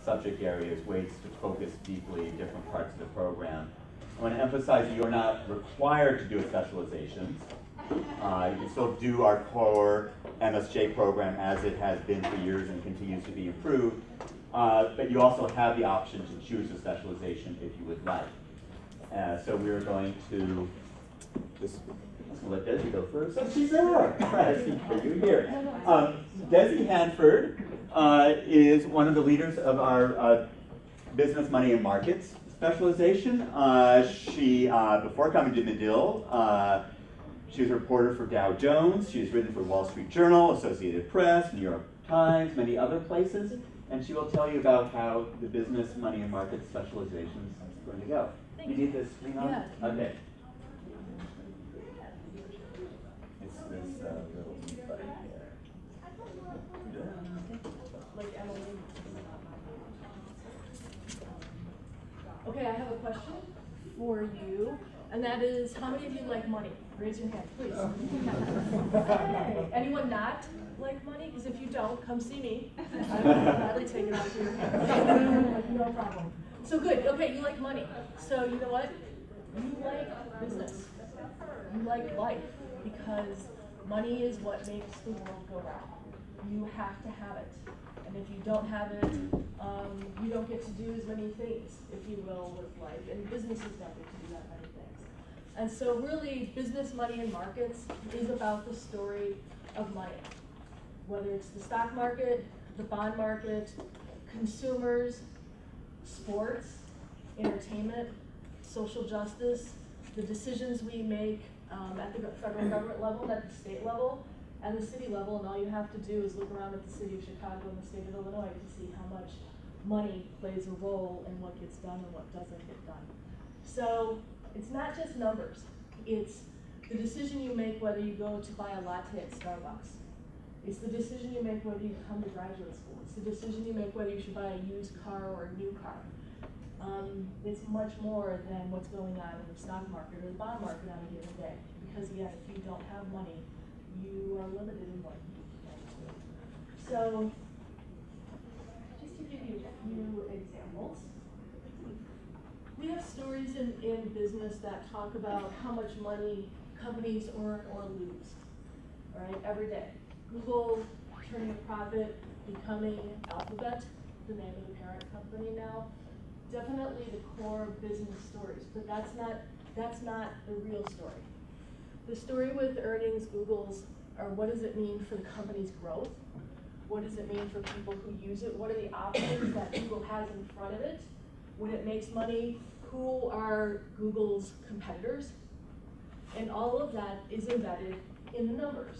subject areas, ways to focus deeply in different parts of the program. I want to emphasize that you're not required to do a specializations. You can still do our core MSJ program as it has been for years and continues to be improved, but you also have the option to choose a specialization if you would like. So we're going to just let Desi go first. Oh, she's there. I see you here. Desi Hanford is one of the leaders of our business, money, and markets specialization. She, before coming to Medill, she was a reporter for Dow Jones. She has written for Wall Street Journal, Associated Press, New York Times, many other places. And she will tell you about how the business, money, and markets specializations is going to go. You need this screen on? Yeah. Okay. It's this little button here. Like Emily. Okay, I have a question for you, and that is, how many of you like money? Raise your hand, please. Hey. Anyone not like money? Because if you don't, come see me. I will gladly take it out of your hands. No problem. So good. Okay, you like money. So you know what? You like business. You like life, because money is what makes the world go round. You have to have it. And if you don't have it, you don't get to do as many things, if you will, with life. And businesses don't get to do that many things. And so really, business, money, and markets is about the story of money. Whether it's the stock market, the bond market, consumers, sports, entertainment, social justice, the decisions we make at the federal government level, at the state level, and the city level, and all you have to do is look around at the city of Chicago and the state of Illinois to see how much money plays a role in what gets done and what doesn't get done. So it's not just numbers. It's the decision you make whether you go to buy a latte at Starbucks. It's the decision you make whether you come to graduate school. It's the decision you make whether you should buy a used car or a new car. It's much more than what's going on in the stock market or the bond market on a given day. Because again, if you don't have money, you are limited in what you can do. So, just to give you a few examples, we have stories in business that talk about how much money companies earn or lose, right, every day. Google turning a profit, becoming Alphabet, the name of the parent company now. Definitely the core business stories, but that's not the real story. The story with earnings, Google's, are what does it mean for the company's growth? What does it mean for people who use it? What are the options that Google has in front of it when it makes money? Who are Google's competitors? And all of that is embedded in the numbers.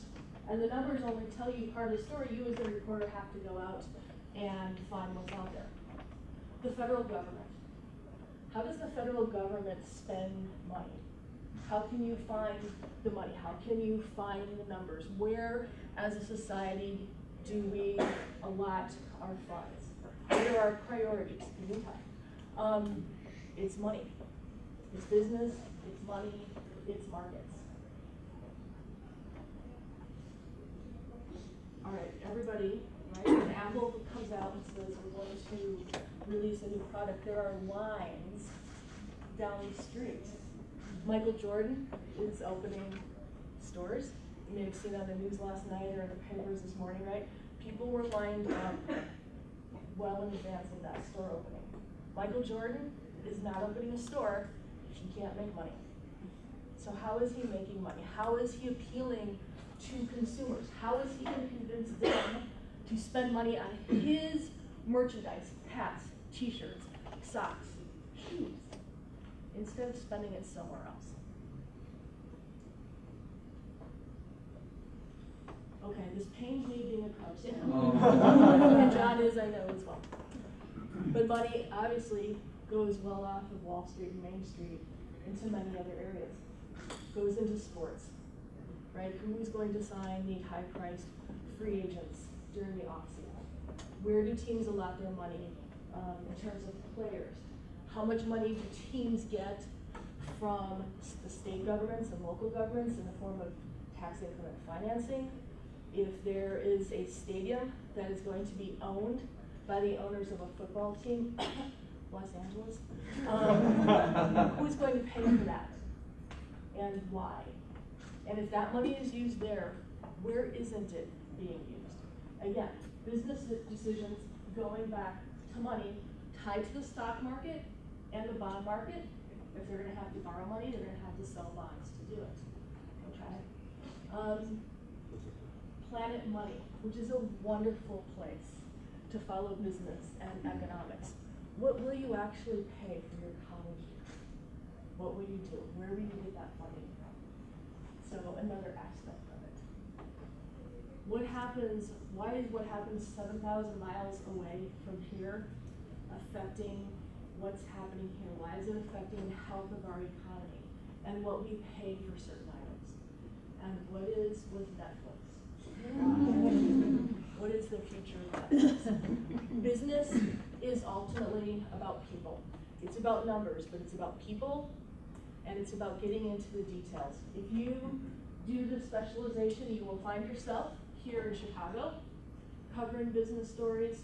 And the numbers only tell you part of the story. You as a reporter have to go out and find what's out there. The federal government. How does the federal government spend money? How can you find the money? How can you find the numbers? Where, as a society, do we allot our funds? What are our priorities? It's money. It's business, it's money, it's markets. All right, everybody, right? When Apple comes out and says we're going to release a new product, there are lines down the street. Michael Jordan is opening stores. You may have seen it on the news last night or in the papers this morning, right? People were lined up well in advance of that store opening. Michael Jordan is not opening a store if he can't make money. So how is he making money? How is he appealing to consumers? How is he going to convince them to spend money on his merchandise, hats, t-shirts, socks, shoes, instead of spending it somewhere else? Okay, this pains me being a coach. And John is, I know, as well. But money obviously goes well off of Wall Street and Main Street into many other areas. Goes into sports, right? Who's going to sign the high-priced free agents during the off-season? Where do teams allot their money in terms of players? How much money do teams get from the state governments and local governments in the form of tax increment financing? If there is a stadium that is going to be owned by the owners of a football team, Los Angeles, who's going to pay for that? And why? And if that money is used there, where isn't it being used? Again, business decisions going back to money tied to the stock market and the bond market. If they're gonna have to borrow money, they're gonna have to sell bonds to do it, okay? Planet Money, which is a wonderful place to follow business and economics. What will you actually pay for your college year? What will you do? Where will you get that money? So another aspect of it. What happens, why is what happens 7,000 miles away from here affecting what's happening here? Why is it affecting the health of our economy and what we pay for certain items? And what is with Netflix? What is the future of Netflix? Business is ultimately about people. It's about numbers, but it's about people, and it's about getting into the details. If you do the specialization, you will find yourself here in Chicago covering business stories.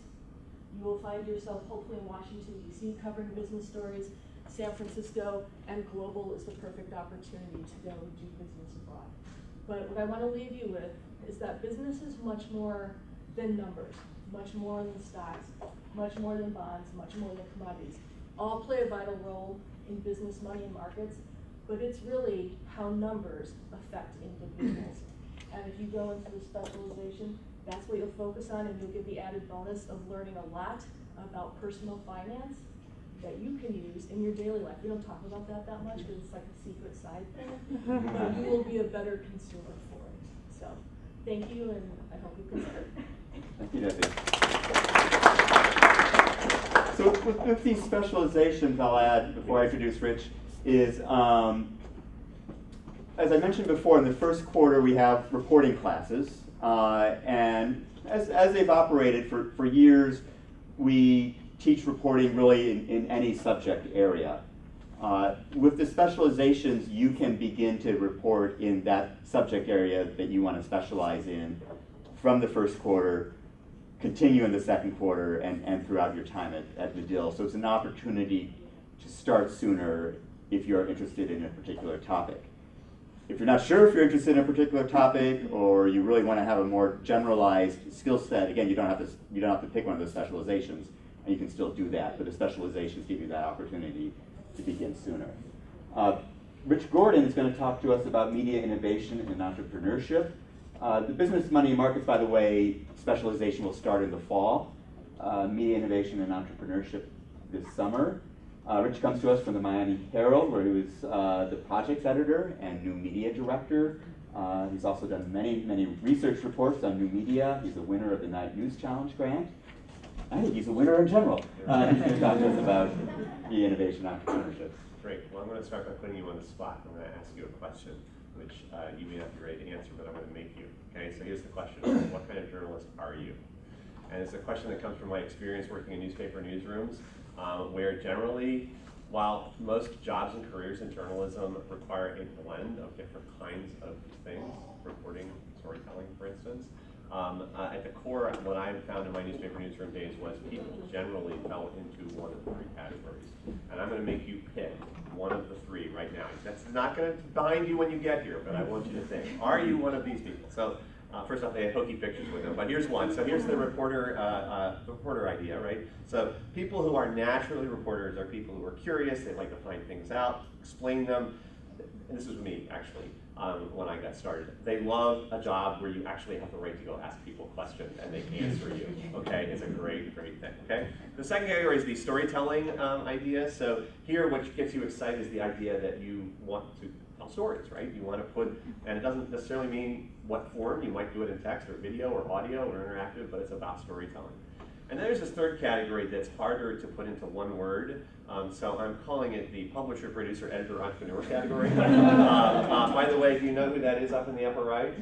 You will find yourself hopefully in Washington, D.C. covering business stories. San Francisco and global is the perfect opportunity to go do business abroad. But what I want to leave you with is that business is much more than numbers, much more than stocks, much more than bonds, much more than commodities. All play a vital role in business, money, and markets, but it's really how numbers affect individuals. And if you go into the specialization, that's what you'll focus on, and you'll get the added bonus of learning a lot about personal finance that you can use in your daily life. We don't talk about that much because it's like a secret side thing, but you will be a better consumer for it. So, thank you, and I hope you consider it. Thank you, Debbie. So with these specializations, I'll add, before I introduce Rich, is, as I mentioned before, in the first quarter we have reporting classes, and as they've operated for years, we teach reporting really in any subject area. With the specializations, you can begin to report in that subject area that you want to specialize in from the first quarter, continue in the second quarter, and throughout your time at Medill. So it's an opportunity to start sooner if you're interested in a particular topic. If you're not sure if you're interested in a particular topic, or you really want to have a more generalized skill set, again, you don't have to pick one of the specializations, and you can still do that, but the specializations give you that opportunity to begin sooner. Rich Gordon is going to talk to us about media innovation and entrepreneurship. The business, money, and markets, by the way, specialization will start in the fall. Media innovation and entrepreneurship this summer. Rich comes to us from the Miami Herald, where he was the projects editor and new media director. He's also done many research reports on new media. He's a winner of the Night News Challenge grant. I think he's a winner in general. He's going to talk to us about media innovation and entrepreneurship. Great. Well, I'm going to start by putting you on the spot. I'm going to ask you a question, which you may not be ready to answer, but I'm going to make you. Okay, so here's the question. What kind of journalist are you? And it's a question that comes from my experience working in newspaper newsrooms, where generally, while most jobs and careers in journalism require a blend of different kinds of things, reporting, storytelling, for instance, at the core, what I found in my newspaper newsroom days was people generally fell into one of three categories. And I'm going to make you pick one of the three right now. That's not going to bind you when you get here, but I want you to think, are you one of these people? So first off, they had hokey pictures with them, but here's one. So here's the reporter idea, right? So people who are naturally reporters are people who are curious, they like to find things out, explain them. And this was me, actually, when I got started. They love a job where you actually have the right to go ask people questions and they answer you, okay? It's a great thing, okay? The second category is the storytelling idea. So here, what gets you excited is the idea that you want to tell stories, right? You want to put, and it doesn't necessarily mean what form. You might do it in text or video or audio or interactive, but it's about storytelling. And then there's this third category that's harder to put into one word. So I'm calling it the publisher, producer, editor, entrepreneur category. By the way, do you know who that is up in the upper right?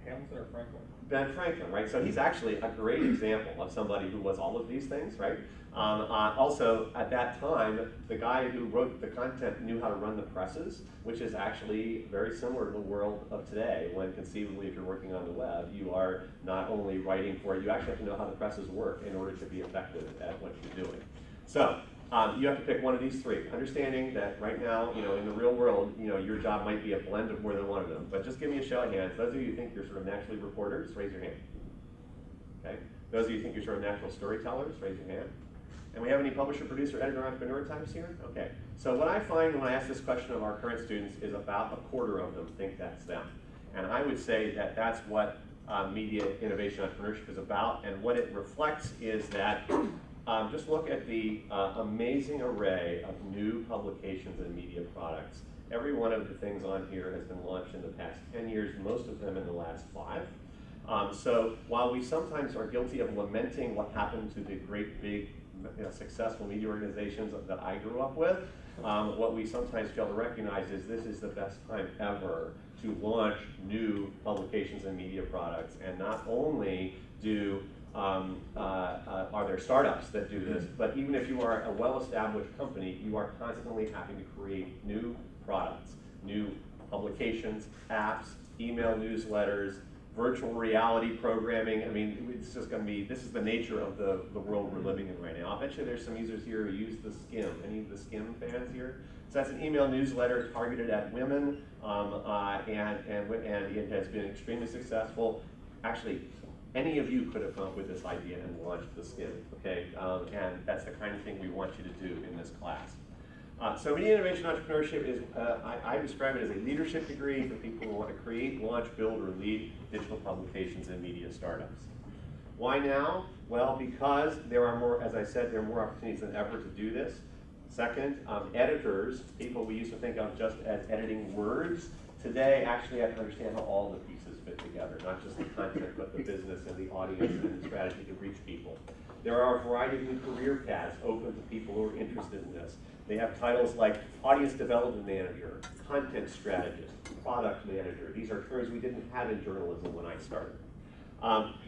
Hamilton or Franklin? Ben Franklin, right? So he's actually a great example of somebody who was all of these things, right? Also, at that time, the guy who wrote the content knew how to run the presses, which is actually very similar to the world of today, when conceivably, if you're working on the web, you are not only writing for it, you actually have to know how the presses work in order to be effective at what you're doing. So, you have to pick one of these three. Understanding that right now, in the real world, your job might be a blend of more than one of them. But just give me a show of hands. Those of you who think you're sort of naturally reporters, raise your hand. Okay. Those of you who think you're sort of natural storytellers, raise your hand. And we have any publisher, producer, editor, entrepreneur types here? Okay. So what I find when I ask this question of our current students is about a quarter of them think that's them. And I would say that that's what media innovation entrepreneurship is about. And what it reflects is that just look at the amazing array of new publications and media products. Every one of the things on here has been launched in the past 10 years, most of them in the last 5. So while we sometimes are guilty of lamenting what happened to the great big successful media organizations that I grew up with, what we sometimes fail to recognize is this is the best time ever to launch new publications and media products. And not only are there startups that do this, but even if you are a well-established company, you are constantly having to create new products, new publications, apps, email newsletters, virtual reality programming. I mean, it's just going to be, this is the nature of the world we're living in right now. I'll bet you there's some users here who use the Skim. Any of the Skim fans here? So that's an email newsletter targeted at women, and it has been extremely successful. Actually, any of you could have come up with this idea and launched the Skim, okay? And that's the kind of thing we want you to do in this class. So media innovation entrepreneurship is, I describe it as a leadership degree for people who want to create, launch, build, or lead digital publications and media startups. Why now? Well, because there are more, as I said, there are more opportunities than ever to do this. Second, editors, people we used to think of just as editing words, today actually have to understand how all the pieces fit together, not just the content, but the business and the audience and the strategy to reach people. There are a variety of new career paths open to people who are interested in this. They have titles like audience development manager, content strategist, product manager. These are terms we didn't have in journalism when I started.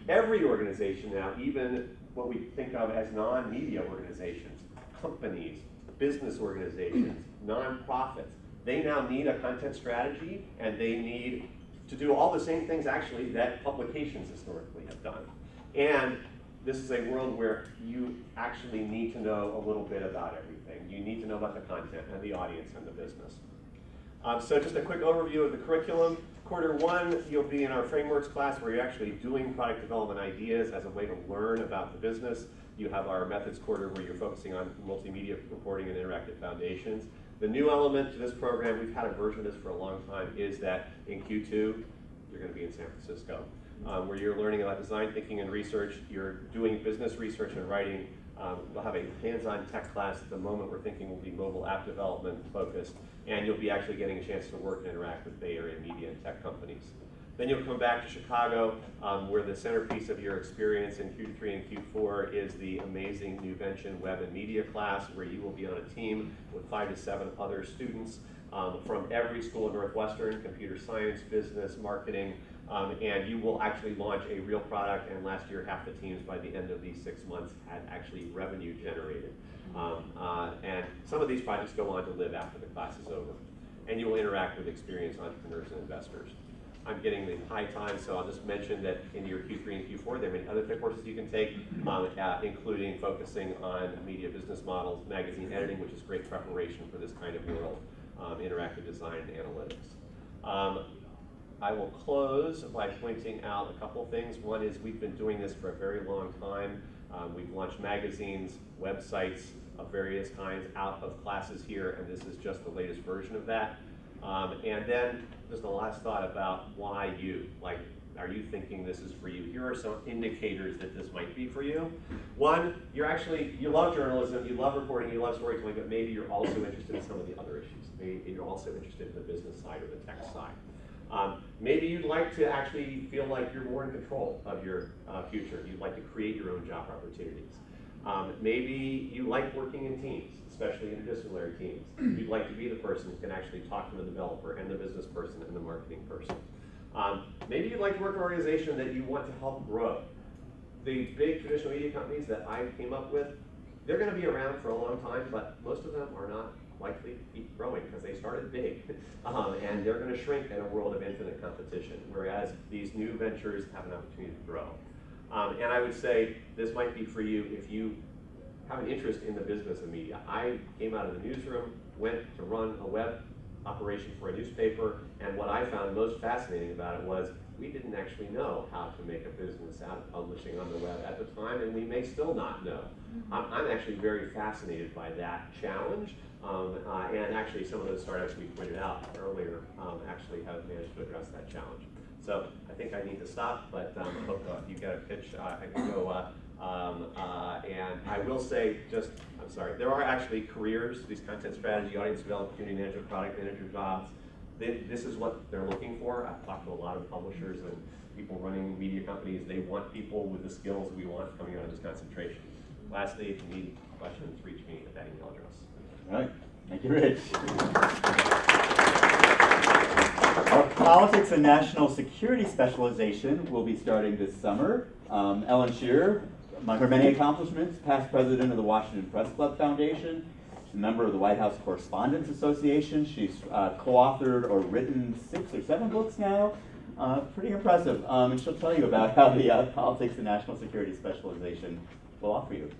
Every organization now, even what we think of as non-media organizations, companies, business organizations, nonprofits, they now need a content strategy, and they need to do all the same things actually that publications historically have done. And this is a world where you actually need to know a little bit about everything. You need to know about the content and the audience and the business. So just a quick overview of the curriculum. Quarter 1, you'll be in our frameworks class where you're actually doing product development ideas as a way to learn about the business. You have our methods quarter where you're focusing on multimedia reporting and interactive foundations. The new element to this program, we've had a version of this for a long time, is that in Q2, you're going to be in San Francisco, where you're learning about design thinking and research. You're doing business research and writing. We'll have a hands-on tech class at the moment we're thinking will be mobile app development focused, and you'll be actually getting a chance to work and interact with Bay Area media and tech companies. Then you'll come back to Chicago, where the centerpiece of your experience in Q3 and Q4 is the amazing Nuvention Web and Media class, where you will be on a team with 5 to 7 other students from every school in Northwestern, computer science, business, marketing, and you will actually launch a real product. And last year, half the teams by the end of these 6 months had actually revenue generated. And some of these projects go on to live after the class is over. And you will interact with experienced entrepreneurs and investors. I'm getting the high time, so I'll just mention that in your Q3 and Q4, there are many other courses you can take, including focusing on media business models, magazine editing, which is great preparation for this kind of world, interactive design and analytics. I will close by pointing out a couple things. One is we've been doing this for a very long time. We've launched magazines, websites of various kinds out of classes here, and this is just the latest version of that. And then just the last thought about why you, like, are you thinking this is for you? Here are some indicators that this might be for you. One, you love journalism, you love reporting, you love storytelling, but maybe you're also interested in some of the other issues. Maybe you're also interested in the business side or the tech side. Maybe you'd like to actually feel like you're more in control of your future. You'd like to create your own job opportunities. Maybe you like working in teams, especially interdisciplinary teams. You'd like to be the person who can actually talk to the developer and the business person and the marketing person. Maybe you'd like to work for an organization that you want to help grow. The big traditional media companies that I came up with, they're going to be around for a long time, but most of them are not likely to keep growing because they started big. And they're going to shrink in a world of infinite competition, whereas these new ventures have an opportunity to grow. And I would say this might be for you if you have an interest in the business of media. I came out of the newsroom, went to run a web operation for a newspaper, and what I found most fascinating about it was we didn't actually know how to make a business out of publishing on the web at the time, and we may still not know. I'm actually very fascinated by that challenge, and actually some of those startups we pointed out earlier actually have managed to address that challenge. So I think I need to stop, but I hope if you get a pitch, I can go. And I will say, I'm sorry, there are actually careers, these content strategy, audience development, community manager, product manager jobs. This is what they're looking for. I've talked to a lot of publishers and people running media companies. They want people with the skills we want coming out of this concentration. Lastly, if you need questions, reach me at that email address. All right, thank you, Rich. Our politics and national security specialization will be starting this summer. Ellen Shearer, among her many accomplishments, past president of the Washington Press Club Foundation. She's a member of the White House Correspondents Association. She's co-authored or written 6 or 7 books now. Pretty impressive. And she'll tell you about how the politics and national security specialization will offer you.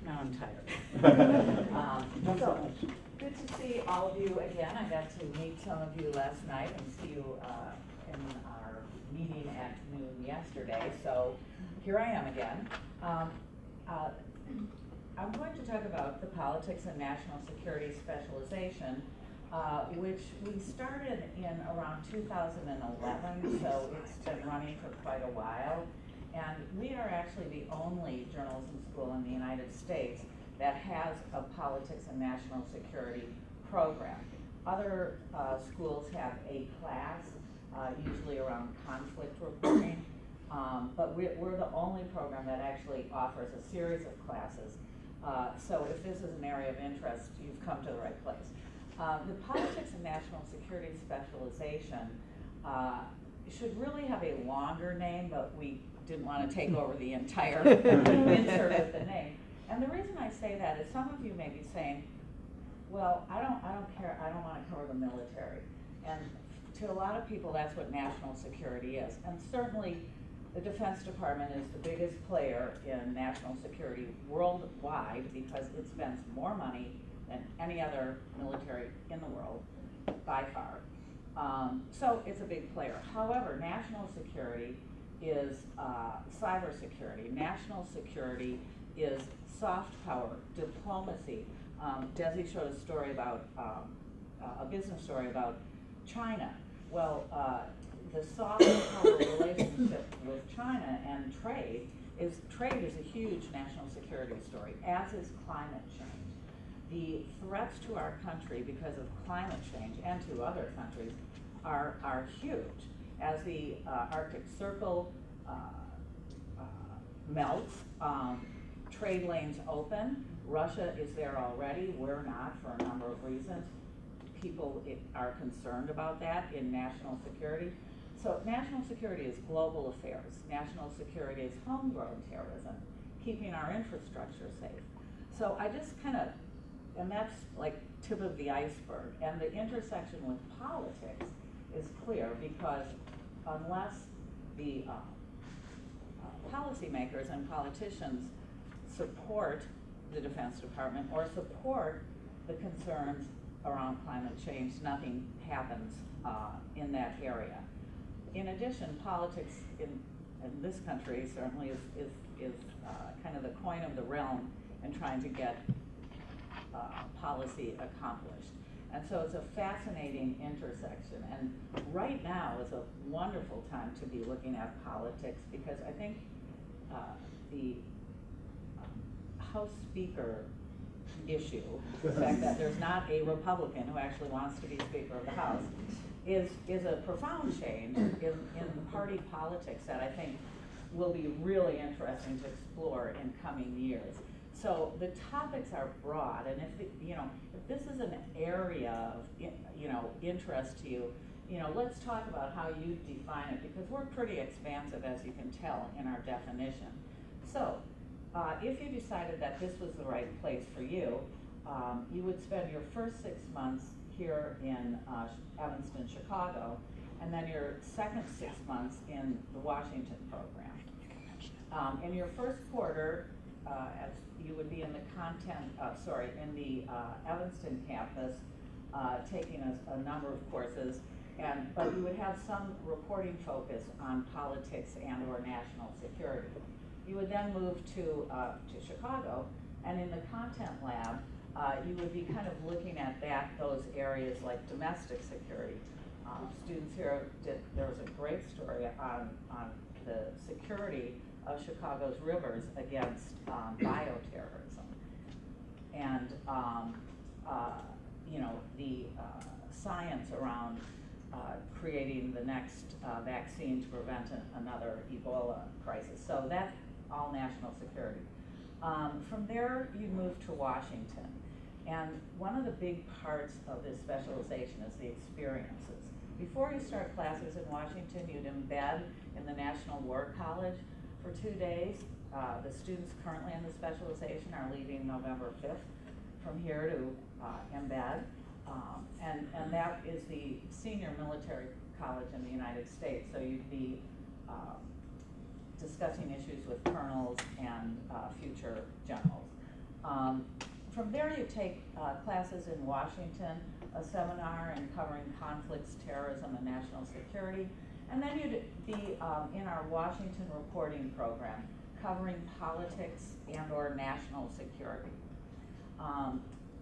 Now I'm tired. Thanks so much. Good to see all of you again. I got to meet some of you last night and see you in our meeting at noon yesterday. So here I am again. I'm going to talk about the politics and national security specialization, which we started in around 2011, so it's been running for quite a while. And we are actually the only journalism school in the United States that has a politics and national security program. Other schools have a class, usually around conflict reporting, but we're the only program that actually offers a series of classes. So if this is an area of interest, you've come to the right place. The politics and national security specialization should really have a longer name, but we didn't want to take over the entire insert of the name. And the reason I say that is some of you may be saying, well, I don't care, I don't want to cover the military. And to a lot of people, that's what national security is. And certainly the Defense Department is the biggest player in national security worldwide because it spends more money than any other military in the world, by far. So it's a big player. However, national security is cybersecurity. National security is soft power, diplomacy. Desi showed a story about, a business story about China. Well, the soft power relationship with China and trade is a huge national security story, as is climate change. The threats to our country because of climate change and to other countries are huge. As the Arctic Circle melts, trade lanes open. Russia is there already. We're not for a number of reasons. People are concerned about that in national security. So national security is global affairs. National security is homegrown terrorism, keeping our infrastructure safe. So I just kind of, and that's like tip of the iceberg. And the intersection with politics is clear because unless the policymakers and politicians support the Defense Department or support the concerns around climate change, nothing happens in that area. In addition, politics in this country certainly is kind of the coin of the realm in trying to get policy accomplished. And so it's a fascinating intersection. And right now is a wonderful time to be looking at politics because I think the House Speaker issue, the fact that there's not a Republican who actually wants to be Speaker of the House, is a profound change in party politics that I think will be really interesting to explore in coming years. So the topics are broad, and if this is an area of interest to you, let's talk about how you define it, because we're pretty expansive, as you can tell, in our definition. So, if you decided that this was the right place for you, you would spend your first 6 months here in Evanston, Chicago, and then your second 6 months in the Washington program. In your first quarter, as you would be in the in the Evanston campus, taking a number of courses, but you would have some reporting focus on politics and/or national security. You would then move to Chicago, and in the content lab, you would be kind of looking at those areas like domestic security. Students here there was a great story on the security of Chicago's rivers against bioterrorism, and the science around creating the next vaccine to prevent another Ebola crisis. So that's all national security. From there, you move to Washington. And one of the big parts of this specialization is the experiences. Before you start classes in Washington, you'd embed in the National War College for 2 days. The students currently in the specialization are leaving November 5th from here to embed. And that is the senior military college in the United States. So you'd be discussing issues with colonels and future generals. From there, you take classes in Washington, a seminar in covering conflicts, terrorism, and national security. And then you'd be in our Washington reporting program, covering politics and/or national security.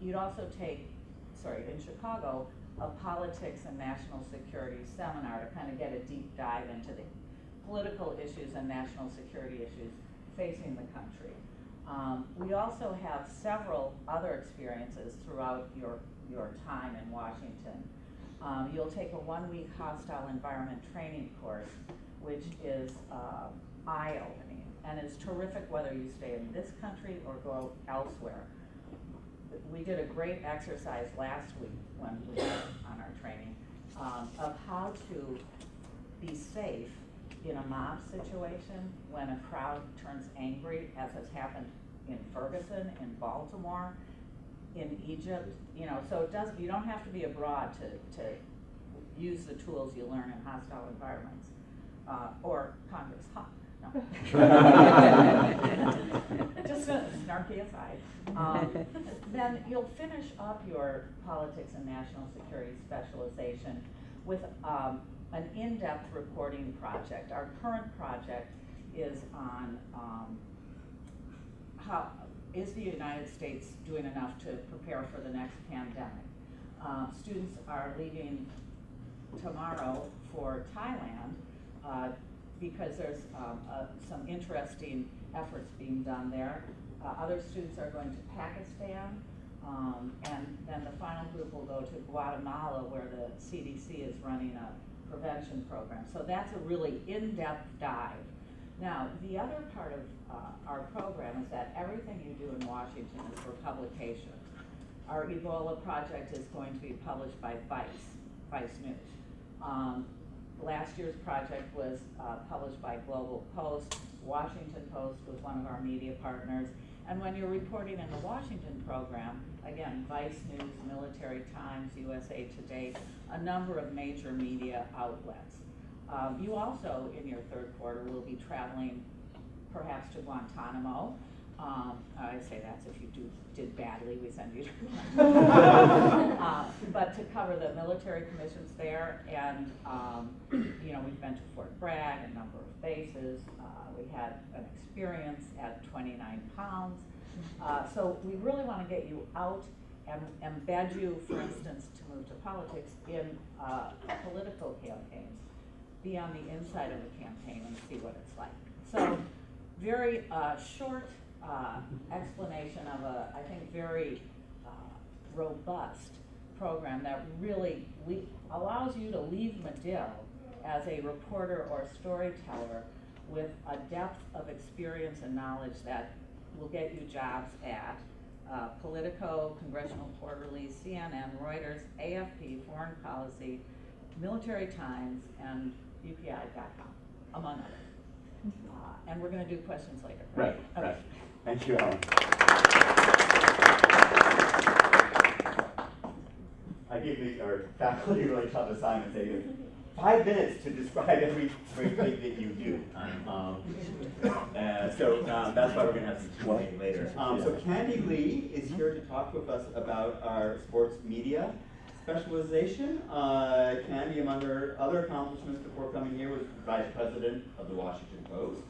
You'd also take, in Chicago, a politics and national security seminar to kind of get a deep dive into the political issues and national security issues facing the country. We also have several other experiences throughout your time in Washington. You'll take a 1-week hostile environment training course, which is eye-opening and is terrific whether you stay in this country or go elsewhere. We did a great exercise last week when we were on our training of how to be safe in a mob situation when a crowd turns angry, as has happened in Ferguson, in Baltimore, in Egypt. So you don't have to be abroad to use the tools you learn in hostile environments or Congress. No. Just a snarky aside. Then you'll finish up your politics and national security specialization with an in-depth reporting project. Our current project is on how is the United States doing enough to prepare for the next pandemic. Students are leaving tomorrow for Thailand because there's some interesting efforts being done there. Other students are going to Pakistan, and then the final group will go to Guatemala, where the CDC is running a prevention program. So that's a really in-depth dive. Now, the other part of our program is that everything you do in Washington is for publication. Our Ebola project is going to be published by Vice News. Last year's project was published by Global Post. Washington Post was one of our media partners. And when you're reporting in the Washington program, again, Vice News, Military Times, USA Today, a number of major media outlets. You also, in your third quarter, will be traveling perhaps to Guantanamo. I say that's if you did badly, we send you to but to cover the military commissions there, and we've been to Fort Bragg, a number of bases. We had an experience at 29 pounds. So we really want to get you out and embed you, for instance, to move to politics in political campaigns. Be on the inside of the campaign and see what it's like. So very short explanation of a, I think, very robust program that really allows you to leave Medill as a reporter or storyteller with a depth of experience and knowledge that will get you jobs at Politico, Congressional Quarterly, CNN, Reuters, AFP, Foreign Policy, Military Times, and UPI.com, among others. And we're going to do questions later. Right, Okay. right. Thank you, Ellen. I gave our faculty really tough assignment, saying 5 minutes to describe everything that you do. So that's why we're going to have some Q&A later. So Candy Lee is here to talk with us about our sports media specialization. Candy, among her other accomplishments before coming here, was Vice President of the Washington Post,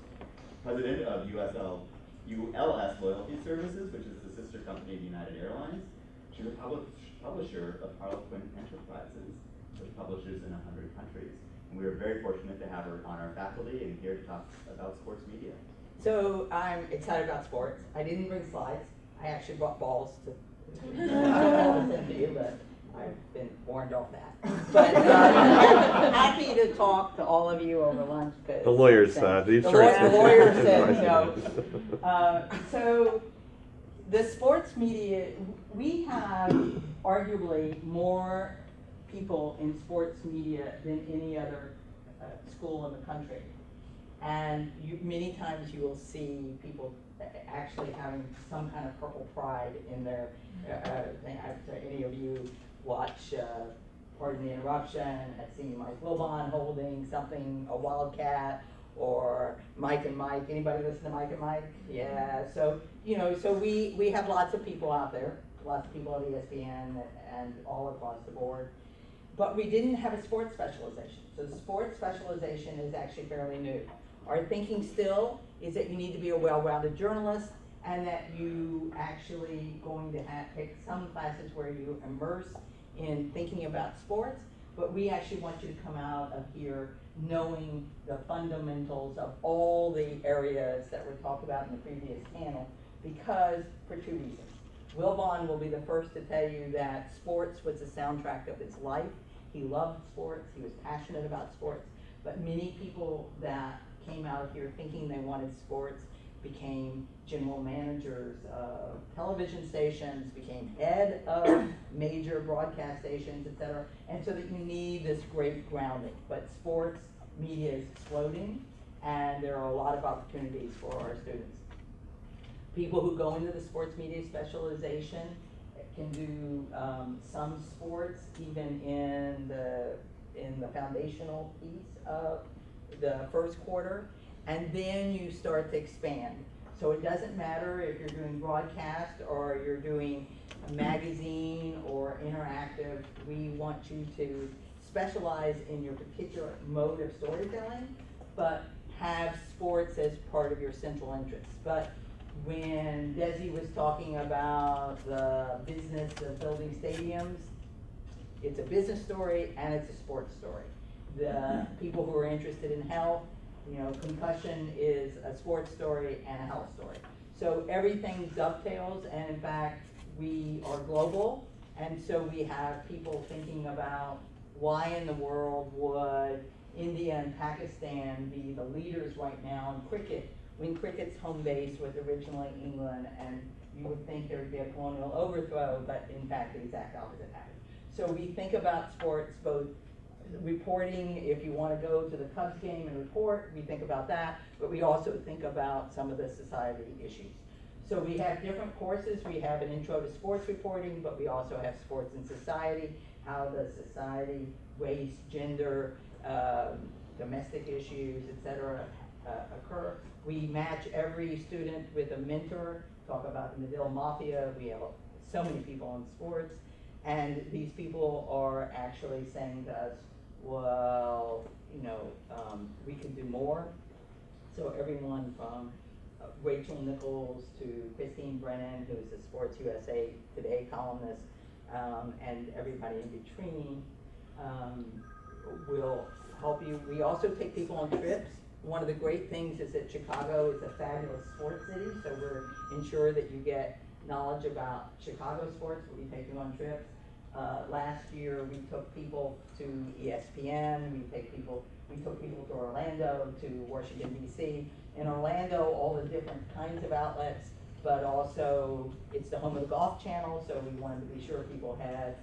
President of ULS Loyalty Services, which is the sister company of United Airlines. She's a publisher of Harlequin Enterprises, which publishes in 100 countries. And we are very fortunate to have her on our faculty and here to talk about sports media. So I'm excited about sports. I didn't bring slides. I actually brought balls to send to you, but I've been warned off that. But I'm happy to talk to all of you over lunch. The lawyers, the insurance. The lawyers said no. So the sports media, we have arguably more people in sports media than any other school in the country. And many times you will see people actually having some kind of purple pride in their, any of you watch, pardon the interruption, have seen Mike Wilbon holding something, a Wildcat, or Mike and Mike. Anybody listen to Mike and Mike? Yeah, so, so we have lots of people out there, lots of people at ESPN and all across the board. But we didn't have a sports specialization. So the sports specialization is actually fairly new. Our thinking still is that you need to be a well-rounded journalist and that you actually going to take some classes where you immerse in thinking about sports, but we actually want you to come out of here knowing the fundamentals of all the areas that were talked about in the previous panel, because for 2 reasons. Will Vaughn will be the first to tell you that sports was the soundtrack of his life. He loved sports, he was passionate about sports, but many people that came out here thinking they wanted sports became general managers of television stations, became head of major broadcast stations, etc. And so that you need this great grounding. But sports media is exploding, and there are a lot of opportunities for our students. People who go into the sports media specialization can do some sports even in the foundational piece of the first quarter, and then you start to expand. So it doesn't matter if you're doing broadcast or you're doing a magazine or interactive. We want you to specialize in your particular mode of storytelling, but have sports as part of your central interest. But when Desi was talking about the business of building stadiums, it's a business story and it's a sports story. The people who are interested in health, concussion is a sports story and a health story. So everything dovetails, and in fact, we are global, and so we have people thinking about why in the world would India and Pakistan be the leaders right now in cricket, when cricket's home base was originally England, and you would think there would be a colonial overthrow, but in fact the exact opposite happened. So we think about sports both reporting, if you want to go to the Cubs game and report, we think about that, but we also think about some of the society issues. So we have different courses. We have an intro to sports reporting, but we also have sports and society, how does society, race, gender, domestic issues, etc. Occur. We match every student with a mentor, talk about the Medill Mafia. We have so many people in sports, and these people are actually saying to us, well, we can do more. So everyone from Rachel Nichols to Christine Brennan, who's the Sports USA Today columnist, and everybody in between will help you. We also take people on trips. One of the great things is that Chicago is a fabulous sports city, so we're ensure that you get knowledge about Chicago sports when we take you on trips. Last year, we took people to ESPN. We took people to Orlando, to Washington, D.C. In Orlando, all the different kinds of outlets, but also it's the home of the Golf Channel, so we wanted to be sure people had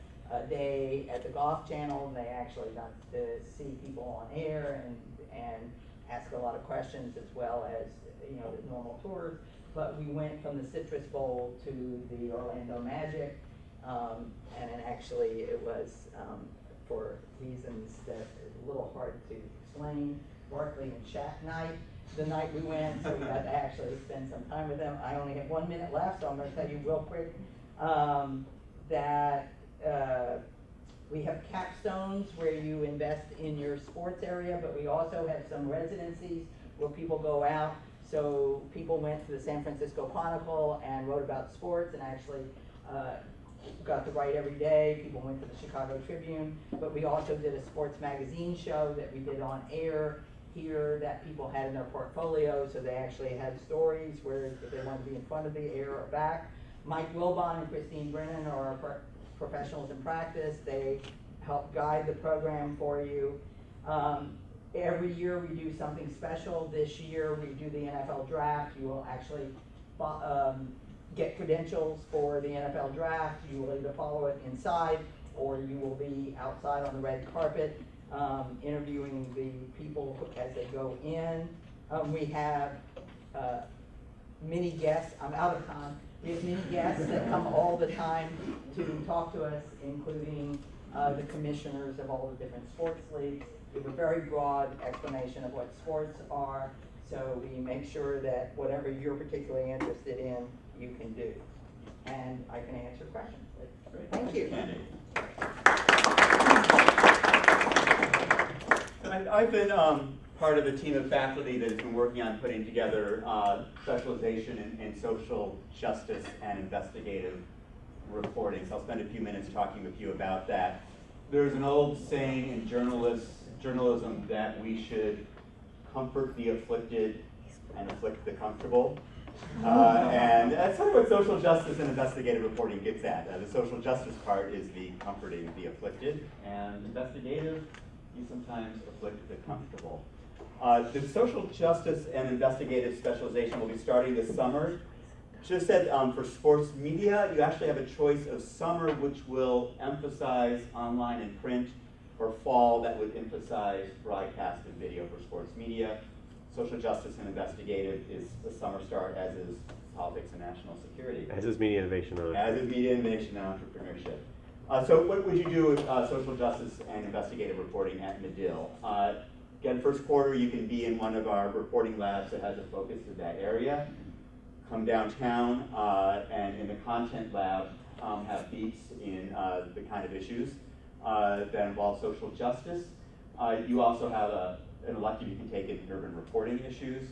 day at the Golf Channel, and they actually got to see people on air and ask a lot of questions, as well as, you know, the normal tours. But we went from the Citrus Bowl to the Orlando Magic, and then actually it was, for reasons that are a little hard to explain, Barkley and Shaq night, the night we went, so we got to actually spend some time with them. I only have 1 minute left, so I'm going to tell you real quick that we have capstones where you invest in your sports area, but we also have some residencies where people go out. So people went to the San Francisco Chronicle and wrote about sports, and actually got to write every day. People went to the Chicago Tribune, but we also did a sports magazine show that we did on air here that people had in their portfolio, so they actually had stories where if they wanted to be in front of the air or back. Mike Wilbon and Christine Brennan are our professionals in practice. They help guide the program for you. Every year we do something special. This year we do the NFL draft. You will actually get credentials for the NFL draft. You will either follow it inside, or you will be outside on the red carpet interviewing the people as they go in. We have many guests. I'm out of time. We have many guests that come all the time to talk to us, including the commissioners of all the different sports leagues. We have a very broad explanation of what sports are, so we make sure that whatever you're particularly interested in, you can do. And I can answer questions. Thank you. I've been part of a team of faculty that has been working on putting together specialization in social justice and investigative reporting. So I'll spend a few minutes talking with you about that. There's an old saying in journalism that we should comfort the afflicted and afflict the comfortable. And that's sort of what social justice and investigative reporting gets at. The social justice part is the comforting the afflicted, and investigative, you sometimes afflict the comfortable. The social justice and investigative specialization will be starting this summer. Should have said for sports media, you actually have a choice of summer, which will emphasize online and print, or fall, that would emphasize broadcast and video for sports media. Social justice and investigative is the summer start, as is politics and national security. As is media innovation and As is media innovation and entrepreneurship. So what would you do with social justice and investigative reporting at Medill? Again, first quarter, you can be in one of our reporting labs that has a focus in that area. Come downtown, and in the content lab, have beats in the kind of issues that involve social justice. You also have an elective you can take in urban reporting issues.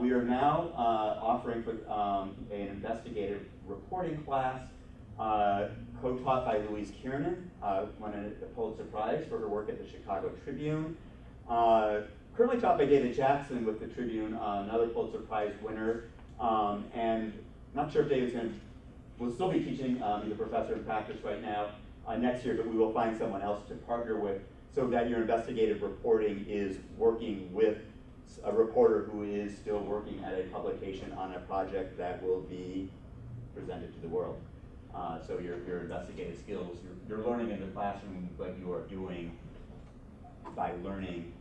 We are now offering for an investigative reporting class co-taught by Louise Kiernan, won a Pulitzer Prize for her work at the Chicago Tribune. Currently taught by David Jackson with the Tribune, another Pulitzer Prize winner. And not sure if David's will still be teaching, he's a professor in practice right now, next year, but we will find someone else to partner with so that your investigative reporting is working with a reporter who is still working at a publication on a project that will be presented to the world. So your investigative skills, you're learning in the classroom, but you are doing by learning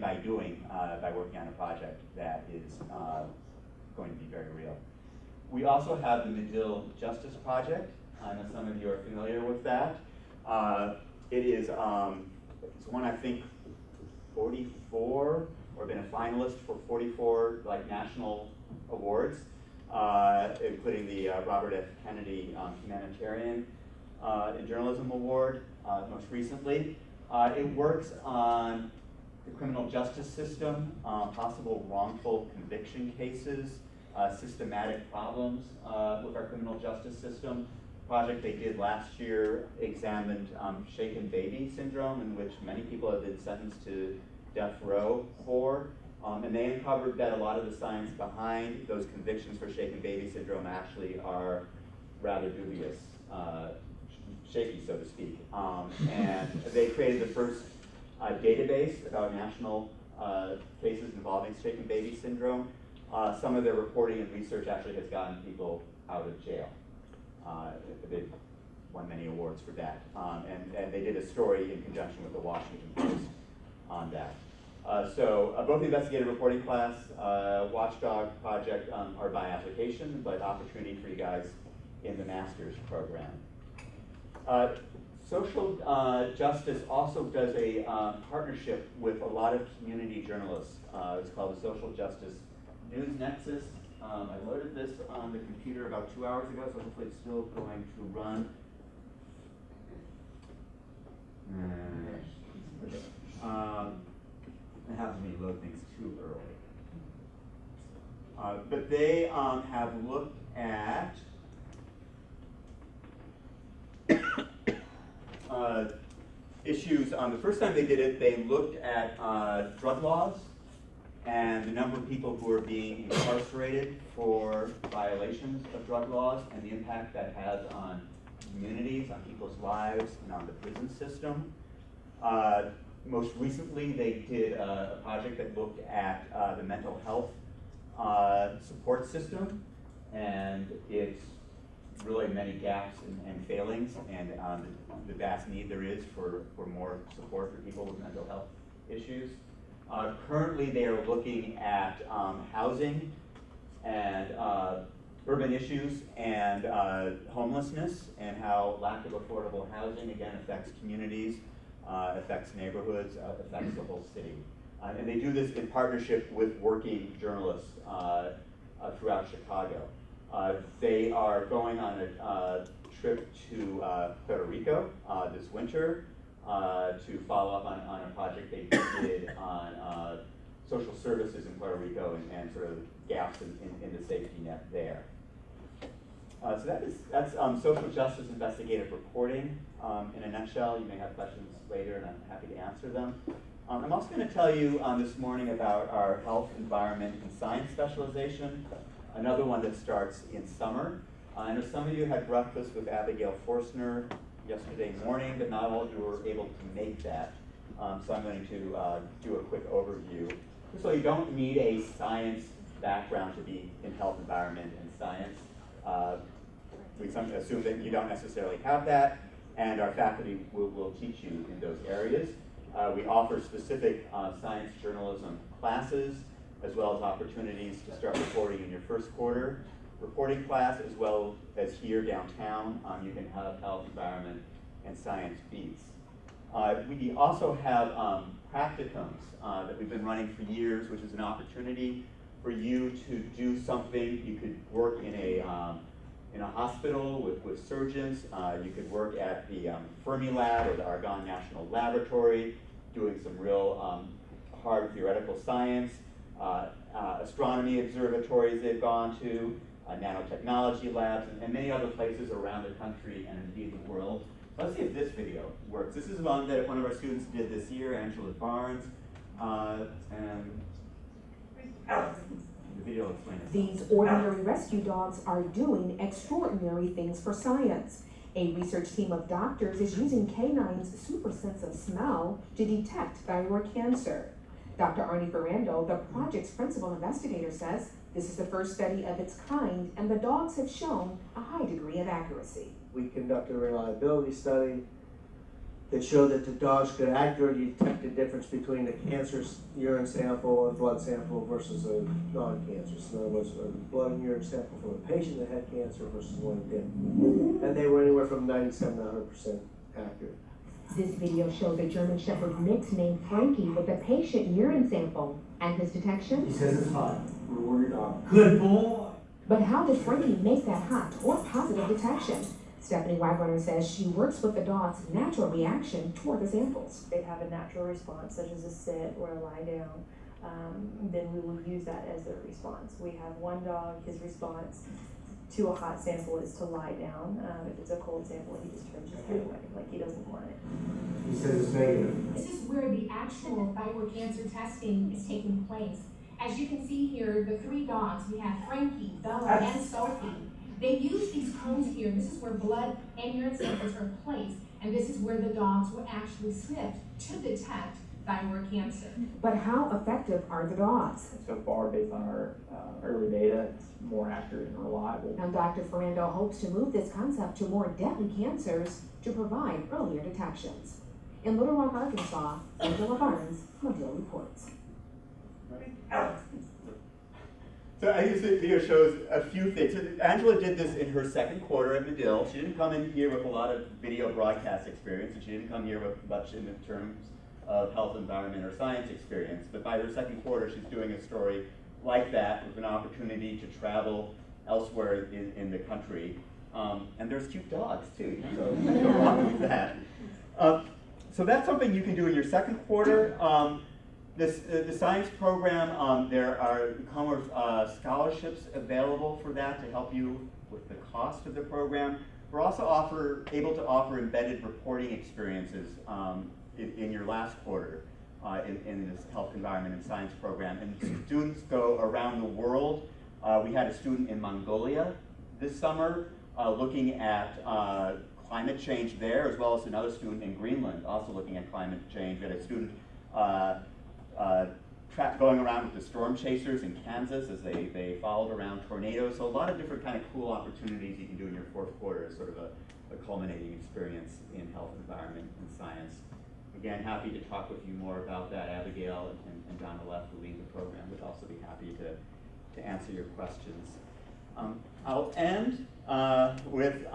by doing, by working on a project that is going to be very real. We also have the Medill Justice Project. I know some of you are familiar with that. It is it's won, I think, 44, or been a finalist for 44 national awards, including the Robert F. Kennedy Humanitarian and Journalism Award most recently. It works on the criminal justice system, possible wrongful conviction cases, systematic problems with our criminal justice system. Project they did last year examined shaken baby syndrome, in which many people have been sentenced to death row for, and they uncovered that a lot of the science behind those convictions for shaken baby syndrome actually are rather dubious, shaky, so to speak. And they created the first database about national cases involving shaken baby syndrome. Some of their reporting and research actually has gotten people out of jail. They've won many awards for that. And they did a story in conjunction with the Washington Post on that. So both the investigative reporting class, Watchdog project are by application, but opportunity for you guys in the master's program. Social Justice also does a partnership with a lot of community journalists. It's called the Social Justice News Nexus. I loaded this on the computer about 2 hours ago, so hopefully it's still going to run. It happens when you load things too early. But they have looked at issues. The first time they did it, they looked at drug laws and the number of people who are being incarcerated for violations of drug laws and the impact that has on communities, on people's lives, and on the prison system. Most recently, they did a project that looked at the mental health support system and its really many gaps and failings, and the vast need there is for more support for people with mental health issues. Currently, they are looking at housing and urban issues and homelessness, and how lack of affordable housing again affects communities, affects neighborhoods, affects the whole city. And they do this in partnership with working journalists throughout Chicago. They are going on a trip to Puerto Rico this winter to follow up on a project they did on social services in Puerto Rico and sort of gaps in the safety net there. So that's social justice investigative reporting in a nutshell. You may have questions later, and I'm happy to answer them. I'm also going to tell you this morning about our health, environment, and science specialization, another one that starts in summer. I know some of you had breakfast with Abigail Forstner yesterday morning, but not all of you were able to make that. So I'm going to do a quick overview. First of all, you don't need a science background to be in health, environment, and science. We assume that you don't necessarily have that, and our faculty will teach you in those areas. We offer specific science journalism classes, as well as opportunities to start reporting in your first quarter reporting class, as well as here downtown. You can have health, environment, and science beats. We also have practicums that we've been running for years, which is an opportunity for you to do something. You could work in a hospital with surgeons. You could work at the Fermi Lab or the Argonne National Laboratory, doing some real hard theoretical science. Astronomy observatories they've gone to, nanotechnology labs, and many other places around the country and indeed the world. Let's see if this video works. This is one that one of our students did this year, Angela Barnes, and the video will explain itself. These ordinary rescue dogs are doing extraordinary things for science. A research team of doctors is using canines' super sense of smell to detect thyroid cancer. Dr. Arnie Ferrando, the project's principal investigator, says this is the first study of its kind, and the dogs have shown a high degree of accuracy. We conducted a reliability study that showed that the dogs could accurately detect the difference between a cancerous urine sample and blood sample versus a non-cancerous. In other words, a blood and urine sample from a patient that had cancer versus one that didn't. And they were anywhere from 97 to 100% accurate. This video shows a German Shepherd mix named Frankie with a patient urine sample and his detection. He says it's hot. Reward your dog. Good boy. But how did Frankie make that hot or positive detection? Stephanie Wagner says she works with the dog's natural reaction toward the samples. They have a natural response, such as a sit or a lie down. Then we will use that as their response. We have one dog, his response to a hot sample is to lie down. If it's a cold sample, he just turns his head away, like he doesn't want it. He says it's negative. This is where the actual thyroid cancer testing is taking place. As you can see here, the three dogs, we have Frankie, Bella, and Sophie. They use these cones here. This is where blood and urine samples are placed, and this is where the dogs will actually sniff to detect thyroid cancer. But how effective are the dogs? So far, based on our early data, it's more accurate and reliable. Now, Dr. Ferrando hopes to move this concept to more deadly cancers to provide earlier detections. In Little Rock, Arkansas, Angela Barnes, Medill reports. So I guess the video shows a few things. So Angela did this in her second quarter at Medill. She didn't come in here with a lot of video broadcast experience, and she didn't come here with much in terms of health, environment, or science experience. But by her second quarter, she's doing a story like that with an opportunity to travel elsewhere in the country. And there's cute dogs too, so what's go wrong with that? So that's something you can do in your second quarter. The science program, there are scholarships available for that to help you with the cost of the program. We're also able to offer embedded reporting experiences in your last quarter in this health, environment, and science program. And students go around the world. We had a student in Mongolia this summer looking at climate change there, as well as another student in Greenland also looking at climate change. We had a student going around with the storm chasers in Kansas as they followed around tornadoes. So a lot of different kind of cool opportunities you can do in your fourth quarter as sort of a culminating experience in health, environment, and science. Again, happy to talk with you more about that. Abigail and Donna Leff, who lead the program, would also be happy to answer your questions. I'll end with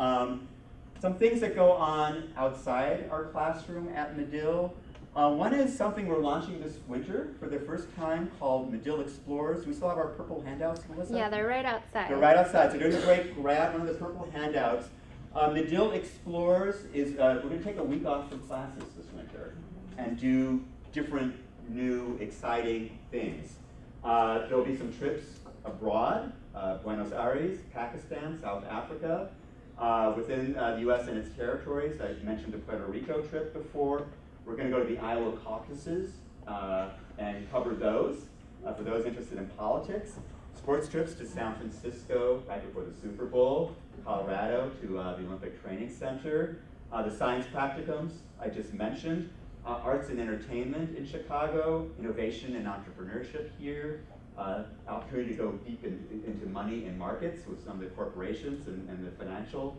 some things that go on outside our classroom at Medill. One is something we're launching this winter for the first time called Medill Explorers. We still have our purple handouts, Melissa? Yeah, they're right outside. They're right outside, so don't you great, grab one of the purple handouts. Medill Explorers is, we're going to take a week off from classes this winter and do different, new, exciting things. There'll be some trips abroad, Buenos Aires, Pakistan, South Africa, within the US and its territories. I mentioned the Puerto Rico trip before. We're going to go to the Iowa caucuses and cover those for those interested in politics. Sports trips to San Francisco right before the Super Bowl, Colorado to the Olympic Training Center, the science practicums I just mentioned, arts and entertainment in Chicago, innovation and entrepreneurship here, opportunity to go deep into money and markets with some of the corporations and the financial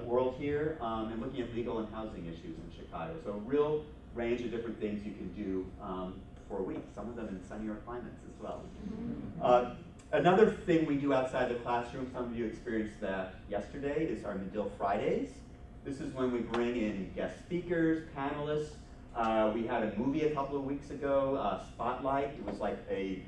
world here, and looking at legal and housing issues in Chicago. So a real range of different things you can do for a week, some of them in sunnier climates as well. Another thing we do outside the classroom, some of you experienced that yesterday, is our Medill Fridays. This is when we bring in guest speakers, panelists. We had a movie a couple of weeks ago, Spotlight. It was like a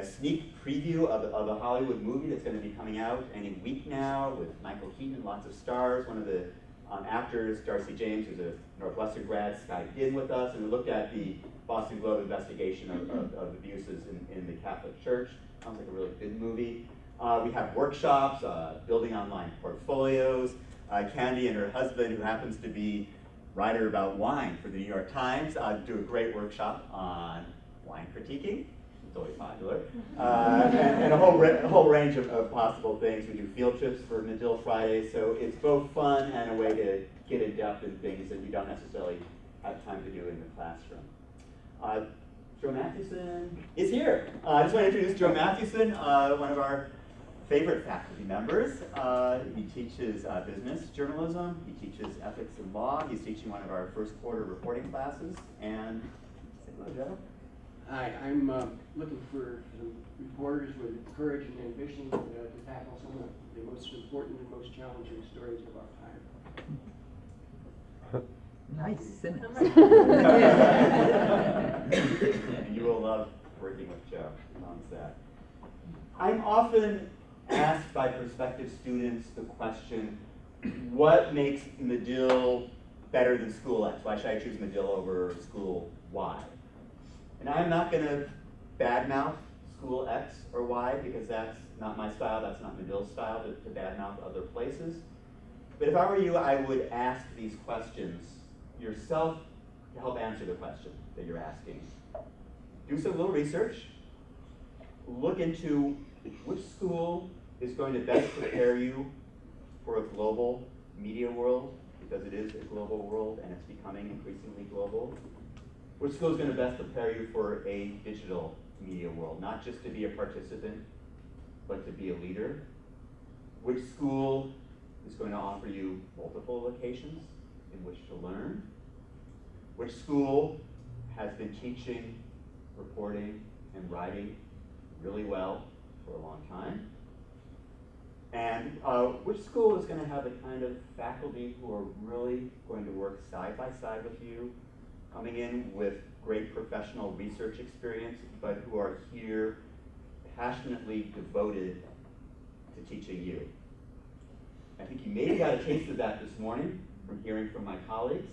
sneak preview of a Hollywood movie that's going to be coming out any week now with Michael Keaton, lots of stars. One of the actors, Darcy James, who's a Northwestern grad, Skyped in with us, and we looked at the Boston Globe investigation of abuses in the Catholic Church. Sounds like a really good movie. We have workshops, building online portfolios. Candy and her husband, who happens to be writer about wine for the New York Times, do a great workshop on wine critiquing. It's always popular. And a whole range of possible things. We do field trips for Medill Fridays, so it's both fun and a way to get in depth in things that you don't necessarily have time to do in the classroom. Joe Mathewson is here. I just want to introduce Joe Mathewson, one of our favorite faculty members. He teaches business journalism, he teaches ethics and law, he's teaching one of our first quarter reporting classes, and say hello, Joe. Hi, I'm looking for some reporters with courage and ambition to tackle some of the most important and most challenging stories of our time. Nice. You will love working with Joe on that. I'm often asked by prospective students the question, what makes Medill better than School X? Why should I choose Medill over School Y? And I'm not going to badmouth School X or Y because that's not my style, that's not Medill's style to badmouth other places. But if I were you, I would ask these questions yourself to help answer the question that you're asking. Do some little research. Look into which school is going to best prepare you for a global media world, because it is a global world and it's becoming increasingly global. Which school is going to best prepare you for a digital media world, not just to be a participant, but to be a leader? Which school is going to offer you multiple locations in which to learn? Which school has been teaching, reporting, and writing really well for a long time? And which school is going to have the kind of faculty who are really going to work side by side with you, coming in with great professional research experience, but who are here passionately devoted to teaching you? I think you maybe got a taste of that this morning from hearing from my colleagues,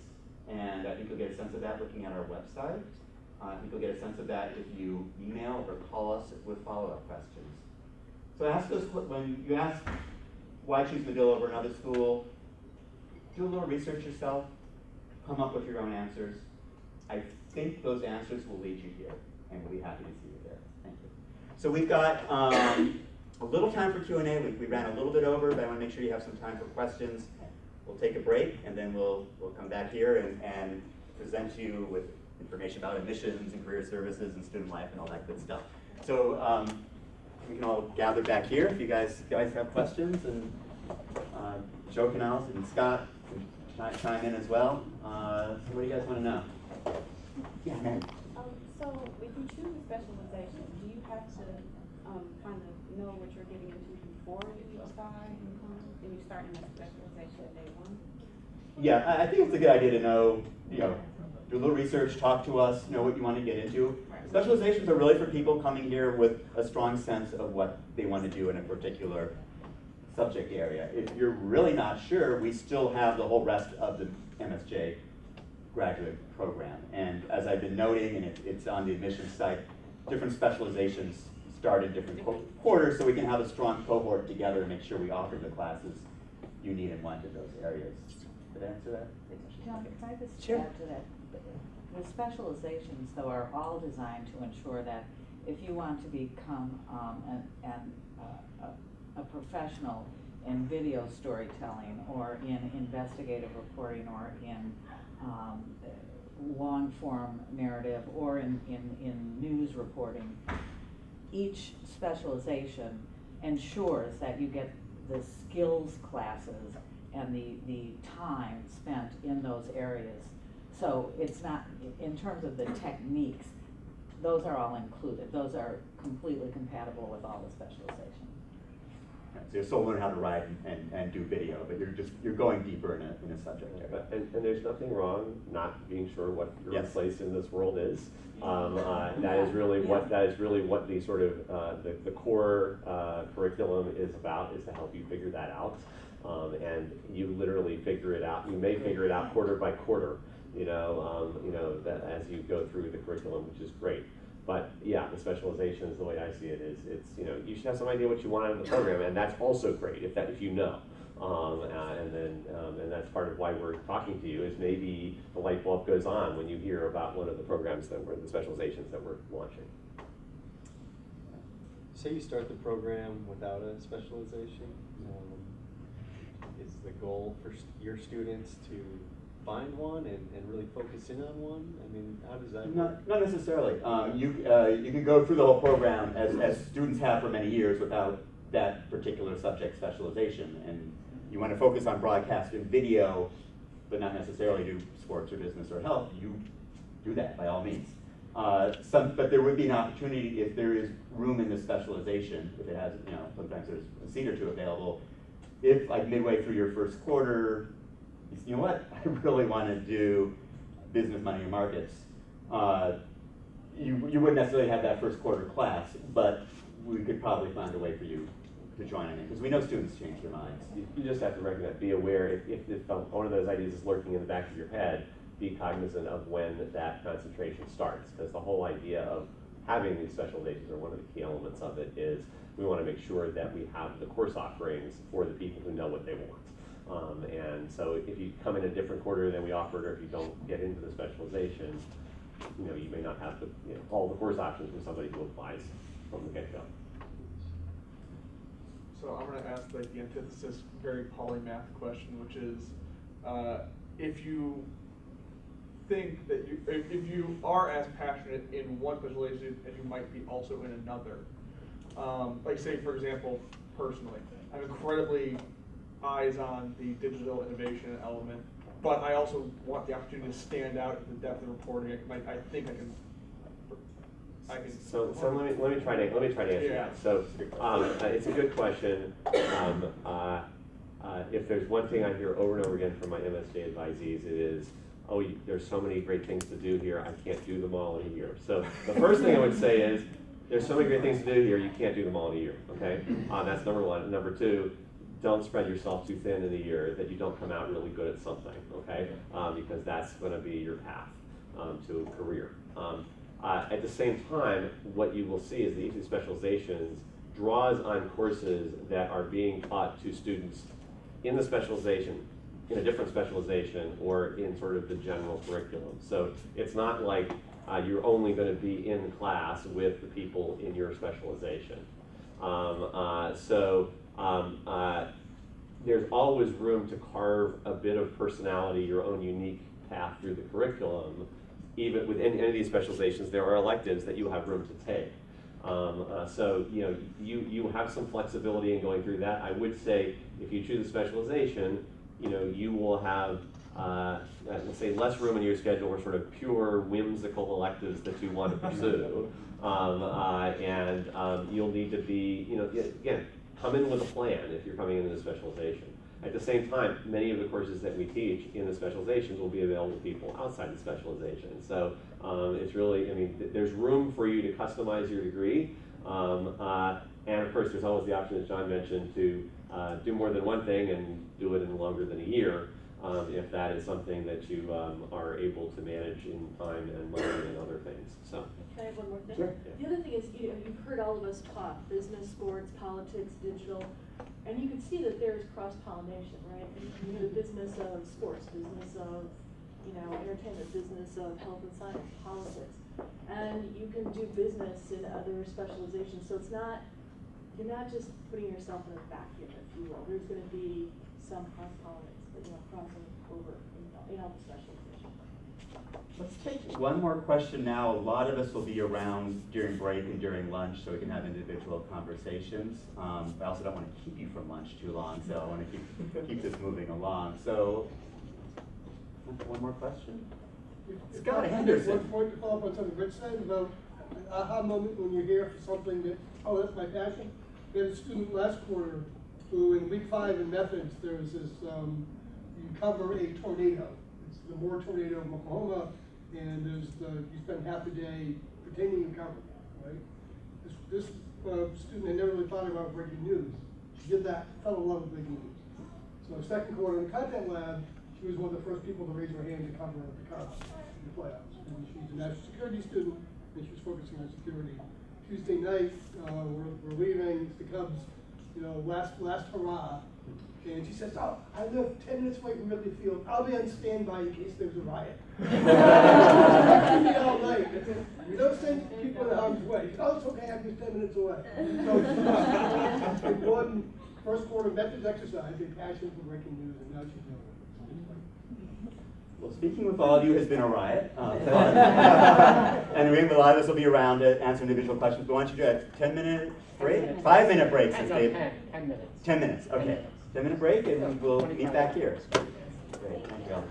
and I think you'll get a sense of that looking at our website. I think you'll get a sense of that if you email or call us with follow-up questions. So ask those, when you ask why choose Medill over another school, do a little research yourself, come up with your own answers. I think those answers will lead you here, and we'll be happy to see you there. Thank you. So we've got a little time for Q&A. We ran a little bit over, but I want to make sure you have some time for questions. We'll take a break, and then we'll come back here and present you with information about admissions and career services and student life and all that good stuff. So we can all gather back here if you guys have questions, and Joe Canals and Scott can chime in as well. So what do you guys want to know? Yeah, man. So if you choose a specialization, do you have to kind of know what you're getting into before you apply and you start in that specialization at day one? Yeah, I think it's a good idea to know, do a little research, talk to us, know what you want to get into. Specializations are really for people coming here with a strong sense of what they want to do in a particular subject area. If you're really not sure, we still have the whole rest of the MSJ graduate program. And as I've been noting, and it's on the admissions site, different specializations start in different quarters, so we can have a strong cohort together and make sure we offer the classes you need and want in those areas. Did I answer that? John, can I just Sure. add to that? The specializations, though, are all designed to ensure that if you want to become a professional in video storytelling or in investigative reporting or in long-form narrative or in news reporting, each specialization ensures that you get the skills classes and the time spent in those areas. So it's not, in terms of the techniques, those are all included. Those are completely compatible with all the specializations. So you still learn how to write and do video, but you're going deeper in a subject area. And there's nothing wrong not being sure what your Yes. place in this world is. That is really what the sort of the core curriculum is about, is to help you figure that out. And you literally figure it out. You may figure it out quarter by quarter, that as you go through the curriculum, which is great. But yeah, the specializations, the way I see it is, you should have some idea what you want out of the program, and that's also great if you know. And that's part of why we're talking to you, is maybe the light bulb goes on when you hear about one of the programs the specializations that we're launching. Say you start the program without a specialization, is the goal for your students to find one and really focus in on one? I mean, how does that work? Not necessarily. You can go through the whole program as students have for many years without that particular subject specialization. And you want to focus on broadcast and video, but not necessarily do sports or business or health. You do that by all means. But there would be an opportunity if there is room in the specialization, if it has, sometimes there's a seat or two available. If like midway through your first quarter, you know what, I really want to do business, money, and markets. You wouldn't necessarily have that first quarter class, but we could probably find a way for you to join in, because we know students change their minds. You just have to recognize, be aware, if one of those ideas is lurking in the back of your head, be cognizant of when that concentration starts, because the whole idea of having these specializations, or one of the key elements of it, is we want to make sure that we have the course offerings for the people who know what they want. And so if you come in a different quarter than we offered, or if you don't get into the specialization, you may not have all the course options for somebody who applies from the get-go. So I'm going to ask the antithesis, very polymath question, which is, if you think that if you are as passionate in one specialization as you might be also in another. Like say, for example, personally, I'm incredibly eyes on the digital innovation element, but I also want the opportunity to stand out in the depth of reporting. I think I can. So let me try to answer that. So it's a good question. If there's one thing I hear over and over again from my MSJ advisees, it is, oh, there's so many great things to do here, I can't do them all in a year. So the first thing I would say is, there's so many great things to do here, you can't do them all in a year, okay? That's number one. Number two, don't spread yourself too thin in a year that you don't come out really good at something, okay? Because that's gonna be your path to a career. At the same time, what you will see is the specializations draws on courses that are being taught to students in the specialization, in a different specialization, or in sort of the general curriculum. So it's not like you're only going to be in class with the people in your specialization. There's always room to carve a bit of personality, your own unique path through the curriculum. Even within any of these specializations, there are electives that you have room to take. So you have some flexibility in going through that. I would say if you choose a specialization, you will have let's say less room in your schedule for sort of pure whimsical electives that you want to pursue, and you'll need to be again come in with a plan if you're coming into the specialization. At the same time, many of the courses that we teach in the specializations will be available to people outside the specialization. So it's really, there's room for you to customize your degree. And of course, there's always the option, as John mentioned, to do more than one thing and do it in longer than a year, if that is something that you are able to manage in time and money and other things. So. Can I have one more thing? Sure. The other thing is, you've heard all of us talk business, sports, politics, digital, and you can see that there's cross-pollination, right? The business of sports, business of entertainment, business of health and science, politics, and you can do business in other specializations. So you're not just putting yourself in a vacuum, if you will. There's going to be some cross-pollination, crossing over in all the specializations. Let's take one more question now. A lot of us will be around during break and during lunch, so we can have individual conversations. I also don't want to keep you from lunch too long, so I want to keep this moving along. So, one more question? Scott Henderson. One point to follow up on something Rich said about an aha moment when you're here for something that, oh, that's my passion. We had a student last quarter who in week 5 in methods, there was this, you cover a tornado. It's the Moore tornado of Oklahoma, and you spend half a day pretending you covered it, right? This student had never really thought about breaking news. She did that, fell in love with breaking news. So second quarter in the content lab, she was one of the first people to raise her hand to cover the Cubs in the playoffs. And she's a national security student, and she was focusing on security. Tuesday night, we're leaving, it's the Cubs, last hurrah. And she says, oh, I live 10 minutes away from Ridley Field. I'll be on standby in case there's a riot. All night. We don't send people in harm's way. She says, oh, it's okay, I'm just 10 minutes away. So she won first quarter methods exercise, a passion for breaking news, and now she's doing it. Well, speaking with all of you has been a riot. And a lot of us will be around to answer individual questions. But why don't you do a 10-minute break? 5-minute break, since Dave. 10 minutes. 10 minutes, okay. 10-minute break, and we'll meet back here. Great, thank you all.